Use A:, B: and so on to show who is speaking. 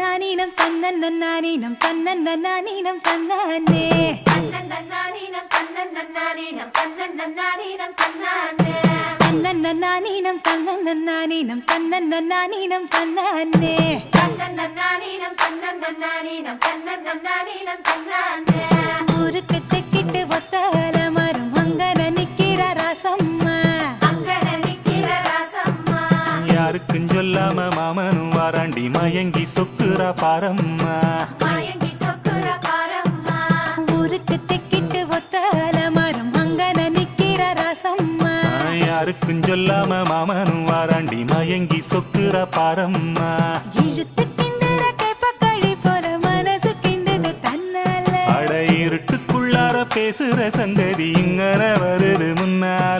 A: தன்னன்னானீனம் தன்னன்னானீனம் தன்னன்னானீனம் தன்னானே
B: தன்னன்னானீனம் தன்னன்னானீனம் தன்னன்னானீனம் தன்னானே
A: தன்னன்னானீனம் தன்னன்னானீனம் தன்னன்னானீனம் தன்னானே
B: தன்னன்னானீனம் தன்னன்னானீனம் தன்னன்னானீனம் தன்னானே
A: ஊருக்கு தெக்கிட்டு ஒத்தால மரம் அங்கன நிக்கிற ராசம்மா
B: அங்கன நிக்கிற ராசம்மா
C: யாருக்கும் சொல்லாம மாமனும் வாராண்டி மயங்கி சொக்குறா பாரம்மா
B: மயங்கி சொக்குற பாரம்மா
A: ஊருக்கு தெக்கிட்டு ஒத்தால மரம் அங்கன நிக்கிற ராசம்மா
C: யாருக்கும் சொல்லாம மாமனும் வாராண்டி மயங்கி சொக்குறா பாரம்மா
A: இழுத்து கிண்டுற கேப்பக்களி போல மனசு கிண்டுது தன்னால
C: அட இருட்டுக்குள்ளார பேசுற சங்கதி இங்கன வருது முன்னால